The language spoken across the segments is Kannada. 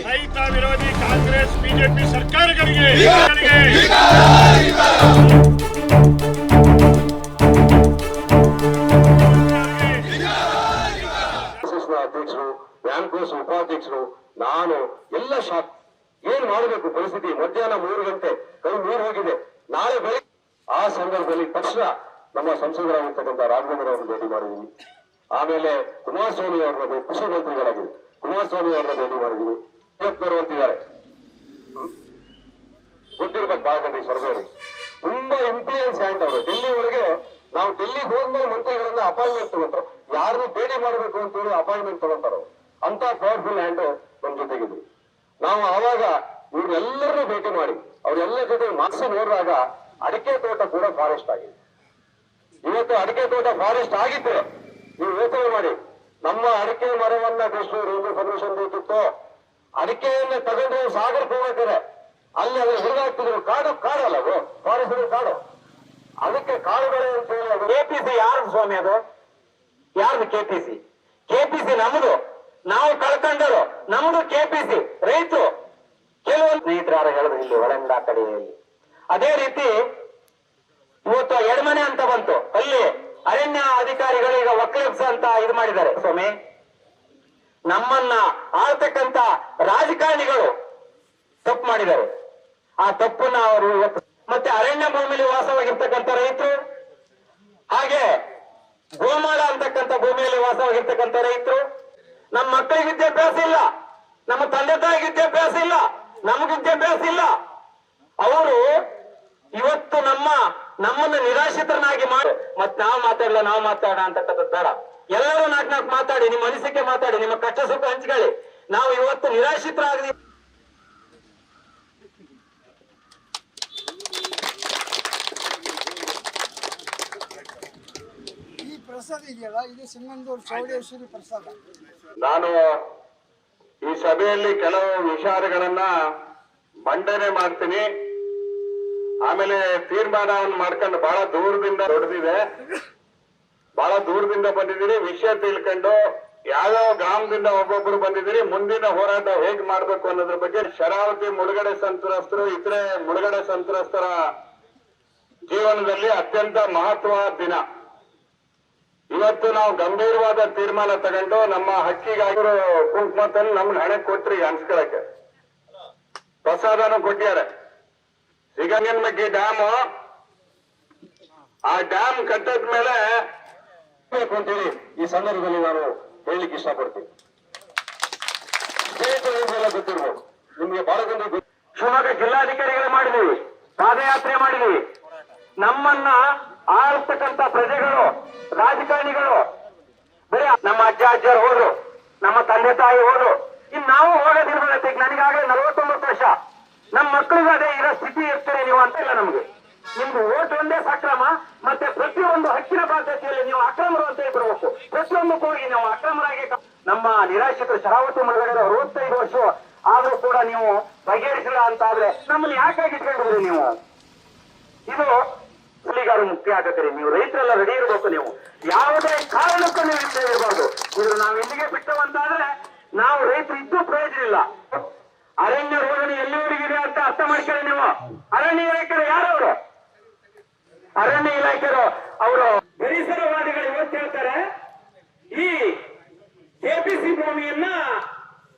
ರೈತ ವಿರೋಧಿ ಕಾಂಗ್ರೆಸ್ ಬಿಜೆಪಿ ಸರ್ಕಾರಗಳಿಗೆ ಅಧ್ಯಕ್ಷರು, ಬ್ಯಾಂಕೋಸ್ ಉಪಾಧ್ಯಕ್ಷರು, ನಾನು ಎಲ್ಲ ಶಾಕ್. ಏನ್ ಮಾಡಬೇಕು ಪರಿಸ್ಥಿತಿ? ಮಧ್ಯಾಹ್ನ 3 ಗಂಟೆ ಕೈ ನೀರು ಹೋಗಿದೆ. ನಾಳೆ ಬೆಳಿಗ್ಗೆ ಆ ಸಂದರ್ಭದಲ್ಲಿ ತಕ್ಷಣ ನಮ್ಮ ಸಂಸದರಾಗಿರ್ತಕ್ಕಂಥ ರಾಘವೇಂದ್ರ ಅವರನ್ನು ಭೇಟಿ ಮಾಡಿದೀವಿ. ಆಮೇಲೆ ಕುಮಾರಸ್ವಾಮಿ ಅವರನ್ನ ಕೃಷಿ ಮಂತ್ರಿಗಳಾಗಿದೆ, ಕುಮಾರಸ್ವಾಮಿ ಅವರನ್ನ ಭೇಟಿ ಮಾಡಿದೀವಿ. ಅಂತಿದ್ದಾರೆ, ಗೊತ್ತಿರ್ಬೇಕು ಬಹಳ ಮಂದಿ ಸರ್ವೇರಿ ತುಂಬಾ ಇನ್ಫ್ಲೂಯೆನ್ಸ್ ಹ್ಯಾಂಡ್ ಅವರು. ಡೆಲ್ಲಿವರೆಗೆ ನಾವು ಡೆಲ್ಲಿಗೆ ಹೋದ್ಮೇಲೆ ಮಂತ್ರಿಗಳನ್ನ ಅಪಾಯಿಂಟ್ಮೆಂಟ್ ತಗೊಂಡ್ರು, ಯಾರನ್ನು ಭೇಟಿ ಮಾಡಬೇಕು ಅಂತ ಹೇಳಿ ಅಪಾಯಿಂಟ್ಮೆಂಟ್ ತಗೊಂತಾರೋ ಅಂತ ಪವರ್ಫುಲ್ ಹ್ಯಾಂಡ್ ನಮ್ಮ ಜೊತೆಗಿದ್ವಿ. ನಾವು ಆವಾಗ ಇವ್ರನ್ನೆಲ್ಲರನ್ನೂ ಭೇಟಿ ಮಾಡಿ ಅವರೆಲ್ಲ ಜೊತೆ ಮಾಸ ನೋಡಿದಾಗ ಅಡಿಕೆ ತೋಟ ಕೂಡ ಫಾರೆಸ್ಟ್ ಆಗಿದೆ. ಇವತ್ತು ಅಡಿಕೆ ತೋಟ ಫಾರೆಸ್ಟ್ ಆಗಿದ್ರೆ ನೀವು ಯೋಚನೆ ಮಾಡಿ, ನಮ್ಮ ಅಡಿಕೆ ಮರವನ್ನ ಎಷ್ಟು ರೇಂಜ್ ಪರ್ಮಿಷನ್ ಬೇಕಿತ್ತು, ಅಡಿಕೆಯನ್ನ ತಗೊಂಡು ಸಾಗರ್ ಹೋಗ್ಬೇಕಾರೆ ಅಲ್ಲಿ ಅದ್ರ ಹುಡುಗಾಗ್ತಿದ್ರು. ಕಾಡಲ್ಲ ಅದು, ಫಾರೆಸ್ಟ್ ಕಾಡು. ಅದಕ್ಕೆ ಕಾಡುಗಳೇ ಅಂತ ಹೇಳಿ ಅದು ಕೆಪಿಸಿ ಯಾರ್ದು ಸ್ವಾಮಿ? ಅದು ಯಾರ್ದು ಕೆಪಿಸಿ? ಕೆಪಿಸಿ ನಮ್ದು, ನಾವು ಕಳ್ಕೊಂಡರು ನಮ್ದು ಕೆಪಿಸಿ. ರೈತರು ಕೆಲವೊಂದು ಸ್ನೇಹಿತರು ಯಾರು ಹೇಳಿದ್ರು ಇಲ್ಲಿ ಒಳಂದ ಕಡೆಯಲ್ಲಿ. ಅದೇ ರೀತಿ ಇವತ್ತು ಎಡಮನೆ ಅಂತ ಬಂತು, ಅಲ್ಲಿ ಅರಣ್ಯ ಅಧಿಕಾರಿಗಳು ಈಗ ವಕ್ಲೆಬ್ಸ್ ಅಂತ ಇದು ಮಾಡಿದ್ದಾರೆ. ಸ್ವಾಮಿ, ನಮ್ಮನ್ನ ಆಳ್ತಕ್ಕಂತ ರಾಜಕಾರಣಿಗಳು ತಪ್ಪು ಮಾಡಿದ್ದಾರೆ. ಆ ತಪ್ಪನ್ನ ಅವರು ಇವತ್ತು ಮತ್ತೆ ಅರಣ್ಯ ಭೂಮಿಯಲ್ಲಿ ವಾಸವಾಗಿರ್ತಕ್ಕಂಥ ರೈತರು, ಹಾಗೆ ಗೋಮಾಳ ಅಂತಕ್ಕಂಥ ಭೂಮಿಯಲ್ಲಿ ವಾಸವಾಗಿರ್ತಕ್ಕಂಥ ರೈತರು, ನಮ್ಮ ಮಕ್ಕಳಿಗೆ ವಿದ್ಯಾಭ್ಯಾಸ ಇಲ್ಲ, ನಮ್ಮ ತಂದೆ ತಾಯಿಗೆ ವಿದ್ಯಾಭ್ಯಾಸ ಇಲ್ಲ, ನಮಗೆ ವಿದ್ಯಾಭ್ಯಾಸ ಇಲ್ಲ. ಅವರು ಇವತ್ತು ನಮ್ಮನ್ನು ನಿರಾಶ್ರಿತರನ್ನಾಗಿ ಮಾಡಿ ಮತ್ತೆ ನಾವು ಮಾತಾಡೋಣ ಅಂತಕ್ಕಂಥದ್ದು ಬೇಡ. ಎಲ್ಲರೂ ನಾಲ್ಕು ಮಾತಾಡಿ, ನಿಮ್ಮ ಅನಿಸಿಕೆ ಮಾತಾಡಿ, ನಿಮ್ಮ ಕಷ್ಟ ಸುಖ ಹಂಚ್ಕೊಳ್ಳಿ. ನಾವು ಇವತ್ತು ನಿರಾಶ್ರಿತರಾಗಲಿ. ಈ ಪ್ರಸಾದ ಇದೆಯಲ್ಲ, ಇದು ಸಿಂಗಂದೂರು ಚೌಡೇಶ್ವರಿ ಪ್ರಸಾದ. ನಾನು ಈ ಸಭೆಯಲ್ಲಿ ಕೆಲವು ವಿಚಾರಗಳನ್ನ ಮಂಡನೆ ಮಾಡ್ತೀನಿ. ಆಮೇಲೆ ತೀರ್ಮಾನವನ್ನು ಮಾಡ್ಕೊಂಡು ಬಹಳ ದೂರದಿಂದ ದೊಡ್ಡದಿದೆ, ಬಹಳ ದೂರದಿಂದ ಬಂದಿದ್ದೀರಿ. ವಿಷಯ ತಿಳ್ಕೊಂಡು ಯಾವ್ಯಾವ ಗ್ರಾಮದಿಂದ ಒಬ್ಬೊಬ್ರು ಬಂದಿದ್ದೀರಿ, ಮುಂದಿನ ಹೋರಾಟ ಹೇಗ್ ಮಾಡ್ಬೇಕು ಅನ್ನೋದ್ರ ಬಗ್ಗೆ ಶರಾವತಿ ಮುಳುಗಡೆ ಸಂತ್ರಸ್ತರು, ಇತರೆ ಮುಳುಗಡೆ ಸಂತ್ರಸ್ತರ ಜೀವನದಲ್ಲಿ ಅತ್ಯಂತ ಮಹತ್ವದ ದಿನ. ಇವತ್ತು ನಾವು ಗಂಭೀರವಾದ ತೀರ್ಮಾನ ತಗೊಂಡು ನಮ್ಮ ಹಕ್ಕಿಗಾಗಿ ಕುಂಕುಮತಲ್ಲಿ ನಮ್ಗೆ ಹಣೆ ಕೊಟ್ರಿ ಅನ್ಸ್ಕೊಳಕ್ಕೆ, ಪ್ರಸಾದನೂ ಕೊಟ್ಟಿದ್ದಾರೆ. ಸಿಗಂಗನಮಕ್ಕಿ ಡ್ಯಾಮ್, ಆ ಡ್ಯಾಮ್ ಕಟ್ಟದ ಮೇಲೆ ಅಂತೇಳಿ ಈ ಸಂದರ್ಭದಲ್ಲಿ ನಾನು ಹೇಳಲಿಕ್ಕೆ ಇಷ್ಟಪಡ್ತೀನಿ. ಸ್ನೇಹಿತರೆಲ್ಲ ಗೊತ್ತಿರ್ಬೋದು ನಿಮ್ಗೆ, ಬಹಳ ಜನ ಶಿವಮೊಗ್ಗ ಜಿಲ್ಲಾಧಿಕಾರಿಗಳು ಮಾಡಿದೀವಿ, ಪಾದಯಾತ್ರೆ ಮಾಡಿದೀವಿ. ನಮ್ಮನ್ನ ಆಳ್ತಕ್ಕಂತ ಪ್ರಜೆಗಳು, ರಾಜಕಾರಣಿಗಳು ಬರೀ ನಮ್ಮ ಅಜ್ಜರು ಹೋದ್ರು, ನಮ್ಮ ತಂದೆ ತಾಯಿ ಹೋದ್ರು, ಇನ್ನು ನಾವು ಹೋಗೋದಿರ್ಬೇಕು. ನನಗಾಗಲೇ 49 ವರ್ಷ. ನಮ್ಮ ಮಕ್ಕಳಿಗೆ ಅದೇ ಇರೋ ಸ್ಥಿತಿ ಇರ್ತೀರಿ ನೀವು ಅಂತ ಇಲ್ಲ. ನಮ್ಗೆ ನಿಮ್ದು ಓಟ್ ಒಂದೇ ಸಕ್ರಮ, ಮತ್ತೆ ಪ್ರತಿಯೊಂದು ಹಕ್ಕಿನ ಬಾಧ್ಯತೆಯಲ್ಲಿ ನೀವು ಅಕ್ರಮರು ಅಂತ ಬರಬೇಕು. ಪ್ರತಿಯೊಂದಕ್ಕೂ ಹೋಗಿ ನಾವು ಅಕ್ರಮರಾಗಿ ನಮ್ಮ ನಿರಾಶ್ರಿತರು ಶರಾವತಿ ಮುಳುಗಡೆ 65 ವರ್ಷ ಆದ್ರೂ ಕೂಡ ನೀವು ಬಗೆಹರಿಸಿಲ್ಲ ಅಂತ ಆದ್ರೆ ನಮ್ಮನ್ನು ಯಾಕಾಗಿ ಇಟ್ಕೊಂಡಿದ್ರಿ ನೀವು? ಇದು ಹುಲಿಗಾರು ಮುಕ್ತಿ ಆಗತ್ತೀರಿ. ನೀವು ರೈತರೆಲ್ಲ ರೆಡಿ ಇರಬೇಕು. ನೀವು ಯಾವುದೇ ಕಾರಣಕ್ಕೂ ನೀವು ಇಲ್ಲದೆ ಇರಬಾರ್ದು. ಇದು ನಾವು ಇಲ್ಲಿಗೆ ಬಿಟ್ಟವಂತಾದ್ರೆ ನಾವು ರೈತರು ಇದ್ದು ಪ್ರಯೋಜನ ಇಲ್ಲ. ಅರಣ್ಯ ರೋಧನೆ ಎಲ್ಲಿವರೆಗಿದೆ ಅಂತ ಅರ್ಥ ಮಾಡ್ಕೊಳ್ಳಿ ನೀವು. ಅರಣ್ಯ ಇಲಾಖೆಯರು ಯಾರವರು? ಅರಣ್ಯ ಇಲಾಖೆಯರು ಅವರು ಪರಿಸರವಾದಿಗಳು ಇವತ್ತು ಹೇಳ್ತಾರೆ ಈ ಕೆಪಿಸಿ ಭೂಮಿಯನ್ನ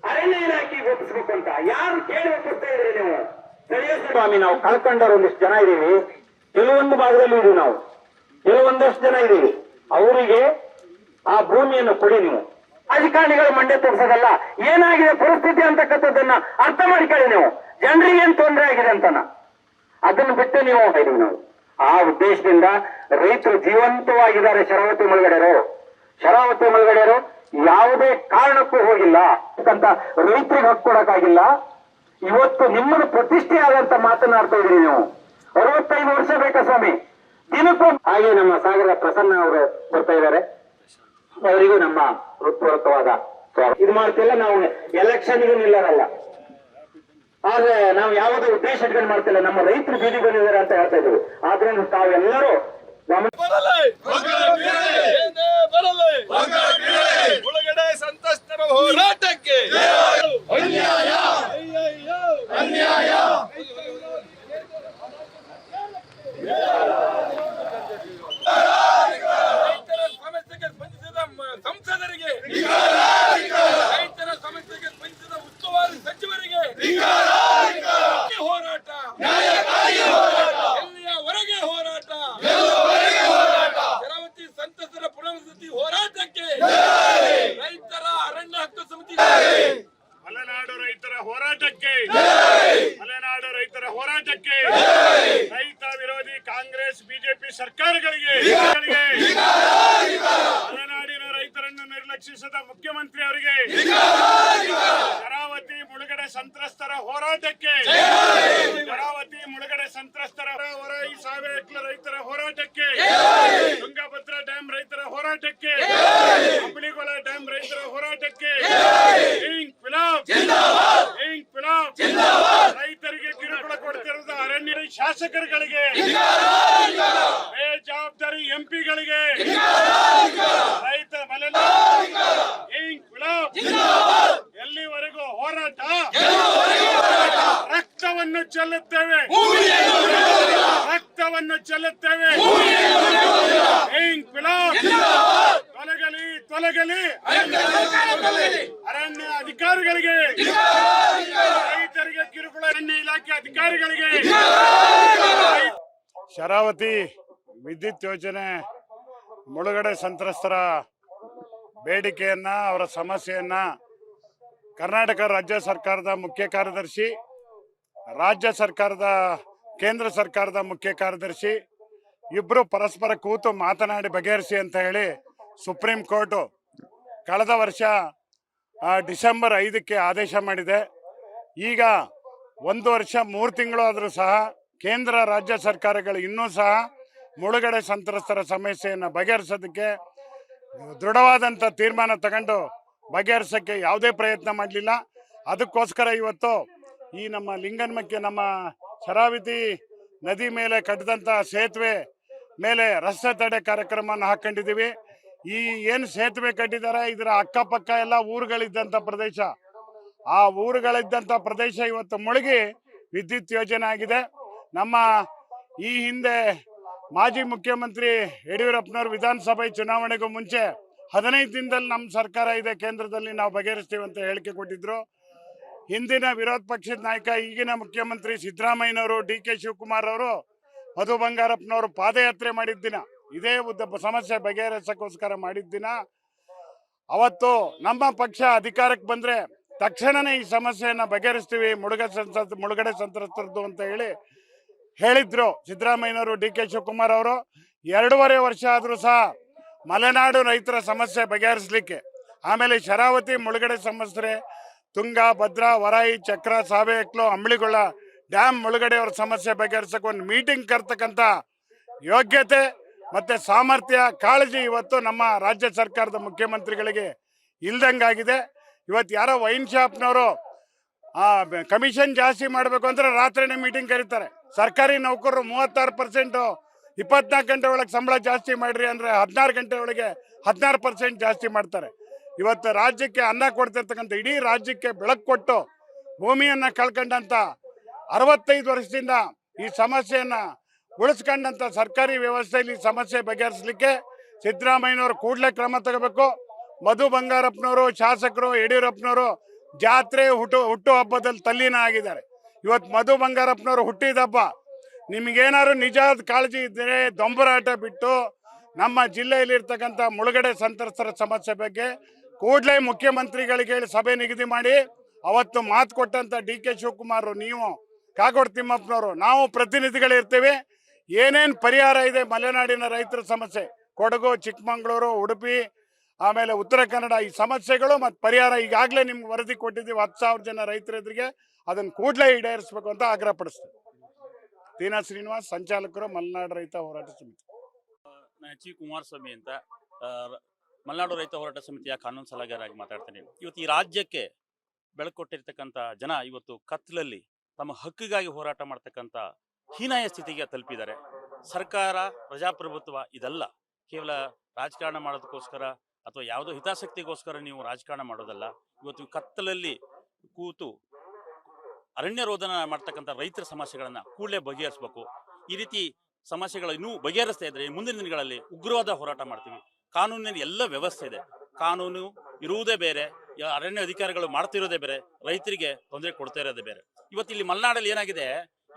ಅರಣ್ಯ ಇಲಾಖೆಗೆ ಒಪ್ಪಿಸ್ಬೇಕು ಅಂತ. ಯಾರು ಕೇಳಿ ಒಪ್ಪಿಸ್ತಾ ಇದ್ರಿ ನೀವು? ಸ್ಥಳೀಯ ಸ್ವಾಮಿ, ನಾವು ಕಳ್ಕೊಂಡವ್ರು ಒಂದಿಷ್ಟು ಜನ ಇದೀವಿ, ಕೆಲವೊಂದು ಭಾಗದಲ್ಲಿ ಇದೀವಿ ನಾವು, ಕೆಲವೊಂದಷ್ಟು ಜನ ಇದೀವಿ. ಅವರಿಗೆ ಆ ಭೂಮಿಯನ್ನು ಕೊಡಿ ನೀವು. ರಾಜಕಾರಣಿಗಳು ಮಂಡ್ಯ ತೋರಿಸೋದಲ್ಲ, ಏನಾಗಿದೆ ಪರಿಸ್ಥಿತಿ ಅಂತಕ್ಕಂಥದ್ದನ್ನ ಅರ್ಥ ಮಾಡ್ಕೊಳ್ಳಿ ನೀವು. ಜನರಿಗೆ ಏನ್ ತೊಂದರೆ ಆಗಿದೆ ಅಂತನ ಅದನ್ನು ಬಿಟ್ಟು ನೀವು ನಾವು ಆ ಉದ್ದೇಶದಿಂದ ರೈತರು ಜೀವಂತವಾಗಿದ್ದಾರೆ. ಶರಾವತಿ ಮುಳುಗಡೆಯರು ಯಾವುದೇ ಕಾರಣಕ್ಕೂ ಹೋಗಿಲ್ಲ ಅಂತ ರೈತರಿಗೆ ಹಕ್ಕು ಕೊಡಕ್ಕಾಗಿಲ್ಲ. ಇವತ್ತು ನಿಮ್ಮನ್ನು ಪ್ರತಿಷ್ಠೆ ಆದಂತ ಮಾತನಾಡ್ತಾ ಇದ್ರಿ ನೀವು. 65 ವರ್ಷ ಬೇಕಾ ಸ್ವಾಮಿ ದಿನಕ್ಕೂ? ಹಾಗೆ ನಮ್ಮ ಸಾಗರ ಪ್ರಸನ್ನ ಅವರು ಬರ್ತಾ ಇದ್ದಾರೆ, ಅವರಿಗೂ ನಮ್ಮ ಹೃತ್ಪೂರ್ವಕವಾದ ಇದು ಮಾಡ್ತಿಲ್ಲ. ನಾವು ಎಲೆಕ್ಷನ್ಗೂ ನಿಲ್ಲರಲ್ಲ, ಆದ್ರೆ ನಾವು ಯಾವುದೇ ಉದ್ದೇಶ ಇಟ್ಕೊಂಡು ಮಾಡ್ತಿಲ್ಲ. ನಮ್ಮ ರೈತರು ಬೀದಿ ಬಂದಿದ್ದಾರೆ ಅಂತ ಹೇಳ್ತಾ ಇದ್ದೀವಿ. ಆದ್ರಿಂದ ತಾವೆಲ್ಲರೂ ಮುಳುಗಡೆ ಸಂತ್ರಸ್ತರ ಹೋರಾಟಕ್ಕೆ ರೈತರ ಹೋರಾಟಕ್ಕೆ, ಮಲೆನಾಡು ರೈತರ ಹೋರಾಟಕ್ಕೆ, ರೈತ ವಿರೋಧಿ ಕಾಂಗ್ರೆಸ್ ಬಿಜೆಪಿ ಸರ್ಕಾರಗಳಿಗೆ, ಮಲೆನಾಡಿನ ರೈತರನ್ನು ನಿರ್ಲಕ್ಷಿಸಿದ ಮುಖ್ಯಮಂತ್ರಿ ಅವರಿಗೆ, ಶರಾವತಿ ಮುಳುಗಡೆ ಸಂತ್ರಸ್ತರ ಹೋರಾಟಕ್ಕೆ, ಶರಾವತಿ ಮುಳುಗಡೆ ಸಂತ್ರಸ್ತರ ಹೊರಾಯಿ ಸಾವೇಕ್ಲ ರೈತರ ಹೋರಾಟಕ್ಕೆ, ತುಂಗಭದ್ರಾ ಡ್ಯಾಮ್ ರೈತರ ಹೋರಾಟಕ್ಕೆ, ಅಂಬಳಿಗೊಳ ಡ್ಯಾಮ್ ರೈತರ ಹೋರಾಟಕ್ಕೆ, ರೈತರಿಗೆ ಕಿರುಕುಳ ಕೊಡ್ತಿರೋದು ಅರಣ್ಯ ಶಾಸಕರುಗಳಿಗೆ, ಬೇಜವಾಬ್ದಾರಿ ಎಂಪಿಗಳಿಗೆ, ರೈತ ಎಲ್ಲಿವರೆಗೂ ಹೋರಾಟ, ರಕ್ತವನ್ನು ಚೆಲ್ಲುತ್ತೇವೆ, ರಕ್ತವನ್ನು ಚೆಲ್ಲುತ್ತೇವೆ. ತೊಲಗಲಿ ತೊಲಗಲಿ ಅರಣ್ಯ ಅಧಿಕಾರಿಗಳಿಗೆ, ರೈತರಿಗೆ ಕಿರುಕುಳ ಅರಣ್ಯ ಇಲಾಖೆ ಅಧಿಕಾರಿಗಳಿಗೆ. ಶರಾವತಿ ವಿದ್ಯುತ್ ಯೋಜನೆ ಮುಳುಗಡೆ ಸಂತ್ರಸ್ತರ ಬೇಡಿಕೆಯನ್ನ, ಅವರ ಸಮಸ್ಯೆಯನ್ನ ಕರ್ನಾಟಕ ರಾಜ್ಯ ಸರ್ಕಾರದ ಮುಖ್ಯ ಕಾರ್ಯದರ್ಶಿ, ರಾಜ್ಯ ಸರ್ಕಾರದ ಕೇಂದ್ರ ಸರ್ಕಾರದ ಮುಖ್ಯ ಕಾರ್ಯದರ್ಶಿ ಇಬ್ರು ಪರಸ್ಪರ ಕೂತು ಮಾತನಾಡಿ ಬಗೆಹರಿಸಿ ಅಂತ ಹೇಳಿ ಸುಪ್ರೀಂ ಕೋರ್ಟು ಕಳೆದ ವರ್ಷ ಡಿಸೆಂಬರ್ 5ಕ್ಕೆ ಆದೇಶ ಮಾಡಿದೆ. ಈಗ 1 ವರ್ಷ 3 ತಿಂಗಳು ಆದರೂ ಸಹ ಕೇಂದ್ರ ರಾಜ್ಯ ಸರ್ಕಾರಗಳು ಇನ್ನೂ ಸಹ ಮುಳುಗಡೆ ಸಂತ್ರಸ್ತರ ಸಮಸ್ಯೆಯನ್ನು ಬಗೆಹರಿಸೋದಕ್ಕೆ ದೃಢವಾದಂಥ ತೀರ್ಮಾನ ತಗೊಂಡು ಬಗೆಹರಿಸೋಕ್ಕೆ ಯಾವುದೇ ಪ್ರಯತ್ನ ಮಾಡಲಿಲ್ಲ. ಅದಕ್ಕೋಸ್ಕರ ಇವತ್ತು ಈ ನಮ್ಮ ಲಿಂಗನಮಕ್ಕೆ, ನಮ್ಮ ಶರಾವತಿ ನದಿ ಮೇಲೆ ಕಟ್ಟಿದಂಥ ಸೇತುವೆ ಮೇಲೆ ರಸ್ತೆ ತಡೆ ಕಾರ್ಯಕ್ರಮವನ್ನು ಹಾಕೊಂಡಿದ್ದೀವಿ. ಈ ಏನು ಸೇತುವೆ ಕಟ್ಟಿದ್ದಾರೆ ಇದರ ಅಕ್ಕಪಕ್ಕ ಎಲ್ಲ ಊರುಗಳಿದ್ದಂಥ ಪ್ರದೇಶ, ಆ ಊರುಗಳಿದ್ದಂಥ ಪ್ರದೇಶ ಇವತ್ತು ಮುಳುಗಿ ವಿದ್ಯುತ್ ಯೋಜನೆ ಆಗಿದೆ. ನಮ್ಮ ಈ ಹಿಂದೆ ಮಾಜಿ ಮುಖ್ಯಮಂತ್ರಿ ಯಡಿಯೂರಪ್ಪನವರು ವಿಧಾನಸಭೆ ಚುನಾವಣೆಗೂ ಮುಂಚೆ 15 ದಿನದಲ್ಲಿ ನಮ್ಮ ಸರ್ಕಾರ ಇದೆ, ಕೇಂದ್ರದಲ್ಲಿ ನಾವು ಬಗೆಹರಿಸ್ತೀವಿ ಅಂತ ಹೇಳಿಕೆ ಕೊಟ್ಟಿದ್ರು. ಹಿಂದಿನ ವಿರೋಧ ಪಕ್ಷದ ನಾಯಕ ಈಗಿನ ಮುಖ್ಯಮಂತ್ರಿ ಸಿದ್ದರಾಮಯ್ಯನವರು, DK ಶಿವಕುಮಾರ್ ಅವರು, ಮಧು ಬಂಗಾರಪ್ಪನವರು ಪಾದಯಾತ್ರೆ ಮಾಡಿದ್ದಿನ, ಇದೇ ಸಮಸ್ಯೆ ಬಗೆಹರಿಸೋಕ್ಕೋಸ್ಕರ ಮಾಡಿದ್ದಿನ. ಅವತ್ತು ನಮ್ಮ ಪಕ್ಷ ಅಧಿಕಾರಕ್ಕೆ ಬಂದರೆ ತಕ್ಷಣನೇ ಈ ಸಮಸ್ಯೆಯನ್ನು ಬಗೆಹರಿಸ್ತೀವಿ ಮುಳುಗಡೆ ಸಂತ್ರಸ್ತರದ್ದು ಅಂತ ಹೇಳಿದ್ರು ಸಿದ್ದರಾಮಯ್ಯನವರು, DK ಶಿವಕುಮಾರ್ ಅವರು. 2.5 ವರ್ಷ ಆದರೂ ಸಹ ಮಲೆನಾಡು ರೈತರ ಸಮಸ್ಯೆ ಬಗೆಹರಿಸಲಿಕ್ಕೆ, ಆಮೇಲೆ ಶರಾವತಿ ಮುಳುಗಡೆ ಸಮಸ್ಯೆ, ತುಂಗಾ, ಭದ್ರಾ, ವರಾಯಿ, ಚಕ್ರ, ಸಾವೇಕ್ಲು, ಅಂಬಳಿಗೊಳ ಡ್ಯಾಮ್ ಮುಳುಗಡೆಯವರ ಸಮಸ್ಯೆ ಬಗೆಹರಿಸಕ್ಕೆ ಒಂದು ಮೀಟಿಂಗ್ ಕರ್ತಕ್ಕಂಥ ಯೋಗ್ಯತೆ ಮತ್ತು ಸಾಮರ್ಥ್ಯ, ಕಾಳಜಿ ಇವತ್ತು ನಮ್ಮ ರಾಜ್ಯ ಸರ್ಕಾರದ ಮುಖ್ಯಮಂತ್ರಿಗಳಿಗೆ ಇಲ್ದಂಗಾಗಿದೆ. ಇವತ್ತು ಯಾರೋ ವೈನ್ ಶಾಪ್ನವರು ಕಮಿಷನ್ ಜಾಸ್ತಿ ಮಾಡಬೇಕು ಅಂದರೆ ರಾತ್ರಿನೇ ಮೀಟಿಂಗ್ ಕರೀತಾರೆ. ಸರ್ಕಾರಿ ನೌಕರರು 36%, 24 ಗಂಟೆ ಒಳಗೆ ಸಂಬಳ ಜಾಸ್ತಿ ಮಾಡಿರಿ ಅಂದರೆ 16 ಗಂಟೆ ಒಳಗೆ 16% ಜಾಸ್ತಿ ಮಾಡ್ತಾರೆ. ಇವತ್ತು ರಾಜ್ಯಕ್ಕೆ ಅನ್ನ ಕೊಡ್ತಿರ್ತಕ್ಕಂಥ, ಇಡೀ ರಾಜ್ಯಕ್ಕೆ ಬೆಳಕು ಕೊಟ್ಟು ಭೂಮಿಯನ್ನು ಕಳ್ಕೊಂಡಂಥ 65 ವರ್ಷದಿಂದ ಈ ಸಮಸ್ಯೆಯನ್ನು ಉಳಿಸ್ಕೊಂಡಂಥ ಸರ್ಕಾರಿ ವ್ಯವಸ್ಥೆಯಲ್ಲಿ ಸಮಸ್ಯೆ ಬಗೆಹರಿಸಲಿಕ್ಕೆ ಸಿದ್ದರಾಮಯ್ಯನವರು ಕೂಡಲೇ ಕ್ರಮ ತಗೋಬೇಕು. ಮಧು ಬಂಗಾರಪ್ಪನವರು, ಶಾಸಕರು, ಯಡಿಯೂರಪ್ಪನವರು ಜಾತ್ರೆ ಹುಟ್ಟು ಹಬ್ಬದಲ್ಲಿ ತಲ್ಲೀನ ಆಗಿದ್ದಾರೆ. ಇವತ್ತು ಮಧು ಬಂಗಾರಪ್ಪನವರು ಹುಟ್ಟಿದ ಹಬ್ಬ. ನಿಮಗೇನಾದ್ರು ನಿಜವಾದ ಕಾಳಜಿ ಇದ್ದರೆ ದೊಂಬರಾಟ ಬಿಟ್ಟು ನಮ್ಮ ಜಿಲ್ಲೆಯಲ್ಲಿರ್ತಕ್ಕಂಥ ಮುಳುಗಡೆ ಸಂತ್ರಸ್ತರ ಸಮಸ್ಯೆ ಬಗ್ಗೆ ಕೂಡಲೇ ಮುಖ್ಯಮಂತ್ರಿಗಳಿಗೆ ಹೇಳಿ ಸಭೆ ನಿಗದಿ ಮಾಡಿ, ಅವತ್ತು ಮಾತು ಕೊಟ್ಟಂಥ DK ಶಿವಕುಮಾರ್, ನೀವು ಕಾಗೋಡು ತಿಮ್ಮಪ್ಪನವರು, ನಾವು ಪ್ರತಿನಿಧಿಗಳಿರ್ತೀವಿ. ಏನೇನು ಪರಿಹಾರ ಇದೆ ಮಲೆನಾಡಿನ ರೈತರ ಸಮಸ್ಯೆ, ಕೊಡಗು, ಚಿಕ್ಕಮಗಳೂರು, ಉಡುಪಿ, ಆಮೇಲೆ ಉತ್ತರ ಕನ್ನಡ, ಈ ಸಮಸ್ಯೆಗಳು ಮತ್ತು ಪರಿಹಾರ ಈಗಾಗಲೇ ನಿಮ್ಗೆ ವರದಿ ಕೊಟ್ಟಿದ್ದೀವಿ. 10,000 ಜನ ರೈತರೆದುರಿಗೆ ಅದನ್ನು ಕೂಡಲೇ ಈಡೇರಿಸಬೇಕು ಅಂತ ಆಗ್ರಹ ಪಡಿಸ್ತೀವಿ. ದೀನಾ ಶ್ರೀನಿವಾಸ್, ಸಂಚಾಲಕರು, ಮಲೆನಾಡು ರೈತ ಹೋರಾಟ ಸಮಿತಿ. H. ಕುಮಾರಸ್ವಾಮಿ ಅಂತ, ಮಲೆನಾಡು ರೈತ ಹೋರಾಟ ಸಮಿತಿಯ ಕಾನೂನು ಸಲಹೆಗಾರಾಗಿ ಮಾತಾಡ್ತೇನೆ. ಇವತ್ತು ಈ ರಾಜ್ಯಕ್ಕೆ ಬೆಳಕು ಕೊಟ್ಟಿರ್ತಕ್ಕಂಥ ಜನ ಇವತ್ತು ಕತ್ತಲಲ್ಲಿ ತಮ್ಮ ಹಕ್ಕಿಗಾಗಿ ಹೋರಾಟ ಮಾಡ್ತಕ್ಕಂಥ ಹೀನಾಯ ಸ್ಥಿತಿಗೆ ತಲುಪಿದ್ದಾರೆ. ಸರ್ಕಾರ, ಪ್ರಜಾಪ್ರಭುತ್ವ ಇದಲ್ಲ ಕೇವಲ ರಾಜಕಾರಣ ಮಾಡೋದಕ್ಕೋಸ್ಕರ ಅಥವಾ ಯಾವುದೋ ಹಿತಾಸಕ್ತಿಗೋಸ್ಕರ ನೀವು ರಾಜಕಾರಣ ಮಾಡೋದಲ್ಲ. ಇವತ್ತು ಕತ್ತಲಲ್ಲಿ ಕೂತು ಅರಣ್ಯ ರೋಧನ ಮಾಡ್ತಕ್ಕಂಥ ರೈತರ ಸಮಸ್ಯೆಗಳನ್ನು ಕೂಡಲೇ ಬಗೆಹರಿಸಬೇಕು. ಈ ರೀತಿ ಸಮಸ್ಯೆಗಳು ಇನ್ನೂ ಬಗೆಹರಿಸ್ತಾ ಇದ್ರೆ ಮುಂದಿನ ದಿನಗಳಲ್ಲಿ ಉಗ್ರವಾದ ಹೋರಾಟ ಮಾಡ್ತೀವಿ. ಕಾನೂನಿನಲ್ಲಿ ಎಲ್ಲ ವ್ಯವಸ್ಥೆ ಇದೆ, ಕಾನೂನು ಇರುವುದೇ ಬೇರೆ, ಅರಣ್ಯ ಅಧಿಕಾರಿಗಳು ಮಾಡ್ತಿರೋದೇ ಬೇರೆ, ರೈತರಿಗೆ ತೊಂದರೆ ಕೊಡ್ತಾ ಇರೋದೇ ಬೇರೆ. ಇವತ್ತು ಇಲ್ಲಿ ಮಲೆನಾಡಲ್ಲಿ ಏನಾಗಿದೆ,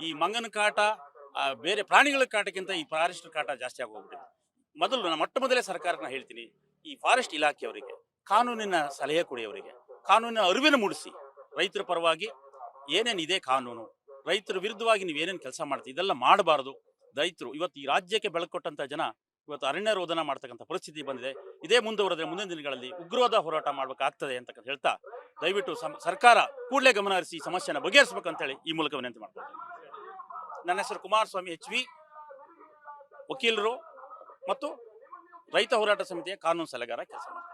ಈ ಮಂಗನ ಕಾಟ, ಬೇರೆ ಪ್ರಾಣಿಗಳ ಕಾಟಕ್ಕಿಂತ ಈ ಫಾರೆಸ್ಟ್ ಕಾಟ ಜಾಸ್ತಿ ಆಗೋಗ್ಬಿಟ್ಟಿದೆ. ನಾನು ಮೊಟ್ಟಮೊದಲೇ ಸರ್ಕಾರನ ಹೇಳ್ತೀನಿ, ಈ ಫಾರೆಸ್ಟ್ ಇಲಾಖೆಯವರಿಗೆ ಕಾನೂನಿನ ಸಲಹೆ ಕೊಡಿ, ಅವರಿಗೆ ಕಾನೂನಿನ ಅರಿವಿನ ಮೂಡಿಸಿ. ರೈತರ ಪರವಾಗಿ ಏನೇನಿದೆ ಕಾನೂನು, ರೈತರ ವಿರುದ್ಧವಾಗಿ ನೀವು ಏನೇನು ಕೆಲಸ ಮಾಡ್ತೀವಿ ಇದೆಲ್ಲ ಮಾಡಬಾರ್ದು. ರೈತರು ಇವತ್ತು ಈ ರಾಜ್ಯಕ್ಕೆ ಬೆಳಕು ಕೊಟ್ಟಂತ ಜನ ಇವತ್ತು ಅರಣ್ಯ ರೋದನ ಮಾಡ್ತಕ್ಕಂಥ ಪರಿಸ್ಥಿತಿ ಬಂದಿದೆ. ಇದೇ ಮುಂದುವರೆದ್ರೆ ಮುಂದಿನ ದಿನಗಳಲ್ಲಿ ಉಗ್ರವಾದ ಹೋರಾಟ ಮಾಡ್ಬೇಕಾಗ್ತದೆ ಅಂತ ಹೇಳ್ತಾ ದಯವಿಟ್ಟು ಸರ್ಕಾರ ಕೂಡಲೇ ಗಮನ ಹರಿಸಿ ಈ ಸಮಸ್ಯೆನ ಬಗೆಹರಿಸಬೇಕಂತೇಳಿ ಈ ಮೂಲಕ ವಿನಂತಿ ಮಾಡ್ಕೊಳ್ತೀನಿ. ನನ್ನ ಹೆಸರು ಕುಮಾರಸ್ವಾಮಿ HV, ವಕೀಲರು ಮತ್ತು ರೈತ ಹೋರಾಟ ಸಮಿತಿಯ ಕಾನೂನು ಸಲಹೆಗಾರ ಕೆಲಸ ಮಾಡ್ತಾರೆ.